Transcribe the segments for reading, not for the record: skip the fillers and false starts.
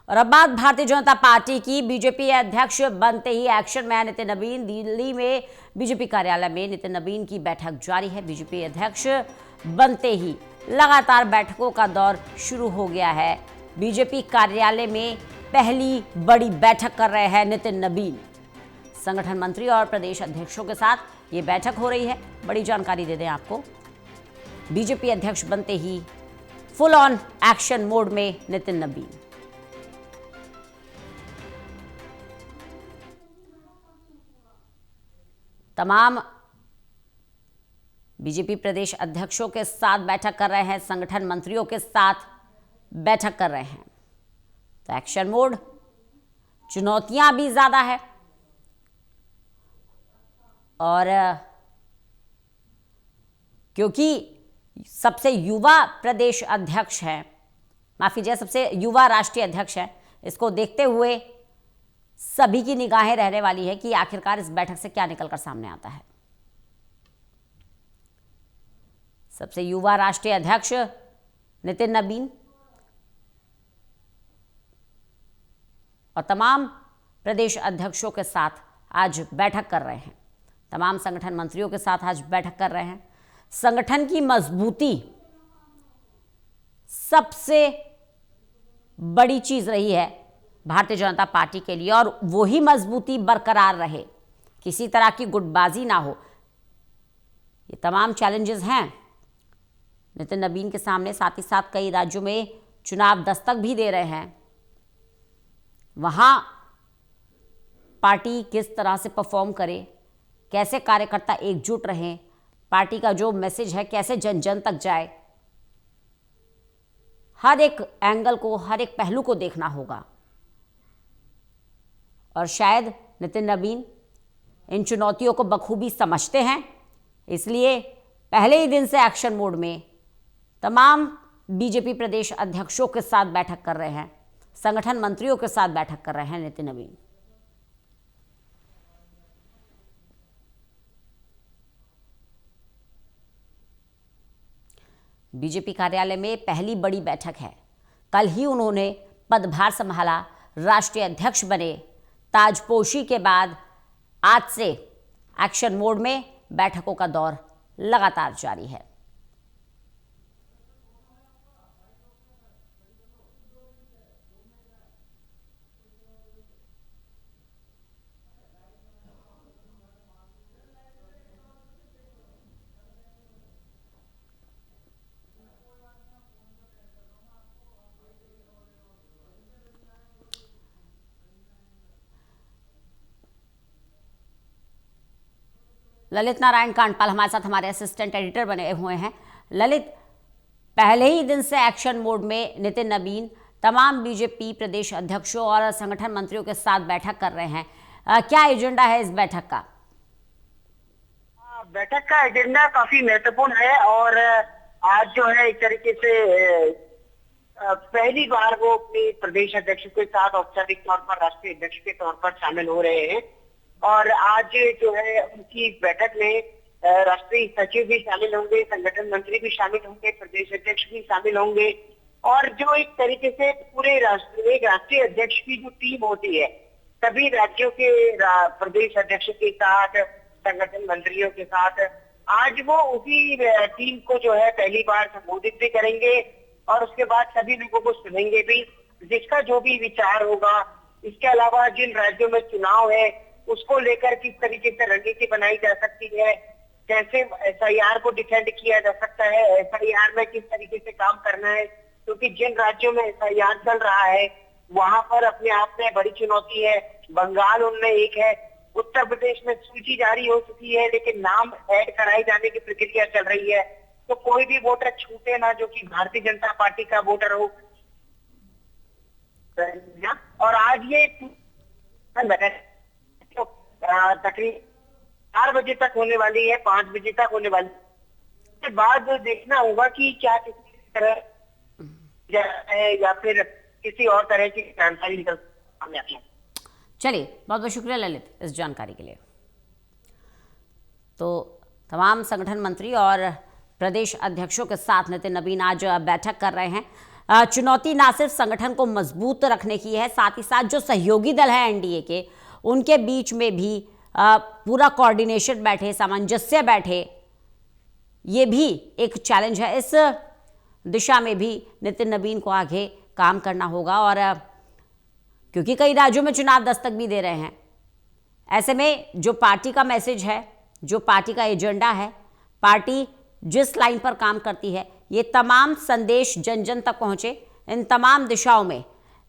और अब बात भारतीय जनता पार्टी की। बीजेपी अध्यक्ष बनते ही एक्शन में नितिन नबीन। दिल्ली में बीजेपी कार्यालय में नितिन नबीन की बैठक जारी है। बीजेपी अध्यक्ष बनते ही लगातार बैठकों का दौर शुरू हो गया है। बीजेपी कार्यालय में पहली बड़ी बैठक कर रहे हैं नितिन नबीन। संगठन मंत्री और प्रदेश अध्यक्षों के साथ ये बैठक हो रही है। बड़ी जानकारी दे दें आपको, बीजेपी अध्यक्ष बनते ही फुल ऑन एक्शन मोड में नितिन नबीन। तमाम बीजेपी प्रदेश अध्यक्षों के साथ बैठक कर रहे हैं, संगठन मंत्रियों के साथ बैठक कर रहे हैं। तो एक्शन मोड, चुनौतियां भी ज्यादा है और क्योंकि सबसे युवा प्रदेश अध्यक्ष हैं, माफ कीजिए, सबसे युवा राष्ट्रीय अध्यक्ष हैं, इसको देखते हुए सभी की निगाहें रहने वाली है कि आखिरकार इस बैठक से क्या निकलकर सामने आता है। सबसे युवा राष्ट्रीय अध्यक्ष नितिन नबीन और तमाम प्रदेश अध्यक्षों के साथ आज बैठक कर रहे हैं। तमाम संगठन मंत्रियों के साथ आज बैठक कर रहे हैं। संगठन की मजबूती सबसे बड़ी चीज रही है भारतीय जनता पार्टी के लिए और वही मजबूती बरकरार रहे, किसी तरह की गुटबाजी ना हो। ये तमाम चैलेंजेस हैं नितिन नबीन के सामने। साथ ही साथ कई राज्यों में चुनाव दस्तक भी दे रहे हैं। वहां पार्टी किस तरह से परफॉर्म करे, कैसे कार्यकर्ता एकजुट रहें, पार्टी का जो मैसेज है कैसे जन जन तक जाए, हर एक एंगल को, हर एक पहलू को देखना होगा। और शायद नितिन नबीन इन चुनौतियों को बखूबी समझते हैं, इसलिए पहले ही दिन से एक्शन मोड में तमाम बीजेपी प्रदेश अध्यक्षों के साथ बैठक कर रहे हैं, संगठन मंत्रियों के साथ बैठक कर रहे हैं नितिन नबीन। बीजेपी कार्यालय में पहली बड़ी बैठक है। कल ही उन्होंने पदभार संभाला, राष्ट्रीय अध्यक्ष बने। ताजपोशी के बाद आज से एक्शन मोड में बैठकों का दौर लगातार जारी है। ललित नारायण कांडपाल हमारे साथ, हमारे असिस्टेंट एडिटर बने हुए हैं। ललित, पहले ही दिन से एक्शन मोड में नितिन नबीन तमाम बीजेपी प्रदेश अध्यक्षों और संगठन मंत्रियों के साथ बैठक कर रहे हैं। क्या एजेंडा है इस बैठक का? बैठक का एजेंडा काफी महत्वपूर्ण है और आज जो है एक तरीके से पहली बार वो अपने प्रदेश अध्यक्ष के साथ औपचारिक तौर पर राष्ट्रीय अध्यक्ष के तौर पर शामिल हो रहे हैं। और आज जो है उनकी बैठक में राष्ट्रीय सचिव भी शामिल होंगे, संगठन मंत्री भी शामिल होंगे, प्रदेश अध्यक्ष भी शामिल होंगे और जो एक तरीके से पूरे राष्ट्रीय अध्यक्ष की जो टीम होती है, सभी राज्यों के प्रदेश अध्यक्ष के साथ, संगठन मंत्रियों के साथ, आज वो उसी टीम को जो है पहली बार संबोधित भी करेंगे और उसके बाद सभी लोगों को सुनेंगे भी, जिसका जो भी विचार होगा। इसके अलावा जिन राज्यों में चुनाव है उसको लेकर किस तरीके से रणनीति बनाई जा सकती है, कैसे एसआईआर को डिफेंड किया जा सकता है, एसआईआर में किस तरीके से काम करना है, क्योंकि जिन राज्यों में एसआईआर चल रहा है वहां पर अपने आप में बड़ी चुनौती है। बंगाल उनमें एक है, उत्तर प्रदेश में सूची जारी हो चुकी है लेकिन नाम ऐड कराए जाने की प्रक्रिया चल रही है, तो कोई भी वोटर छूटे ना जो कि भारतीय जनता पार्टी का वोटर हो। और आज ये तकरीबन 4 बजे तक होने वाली है, 5 बजे तक होने वाली है। उसके बाद देखना होगा कि क्या किसी तरह है या फिर किसी और तरह की जानकारी निकल सामने आती है। चलिए, बहुत बहुत शुक्रिया ललित इस जानकारी के लिए। तो तमाम संगठन मंत्री और प्रदेश अध्यक्षों के साथ नितिन नबीन आज बैठक कर रहे हैं। चुनौती ना सिर्फ संगठन को मजबूत रखने की है, साथ ही साथ जो सहयोगी दल है एनडीए के, उनके बीच में भी पूरा कोऑर्डिनेशन बैठे, सामंजस्य बैठे, ये भी एक चैलेंज है। इस दिशा में भी नितिन नबीन को आगे काम करना होगा, और क्योंकि कई राज्यों में चुनाव दस्तक भी दे रहे हैं, ऐसे में जो पार्टी का मैसेज है, जो पार्टी का एजेंडा है, पार्टी जिस लाइन पर काम करती है, ये तमाम संदेश जन जन तक पहुंचे, इन तमाम दिशाओं में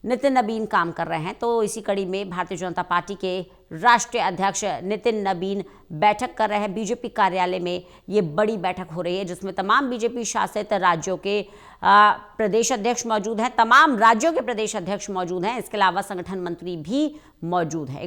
नितिन नबीन काम कर रहे हैं। तो इसी कड़ी में भारतीय जनता पार्टी के राष्ट्रीय अध्यक्ष नितिन नबीन बैठक कर रहे हैं। बीजेपी कार्यालय में ये बड़ी बैठक हो रही है, जिसमें तमाम बीजेपी शासित राज्यों के प्रदेश अध्यक्ष मौजूद हैं, तमाम राज्यों के प्रदेश अध्यक्ष मौजूद हैं, इसके अलावा संगठन मंत्री भी मौजूद हैं।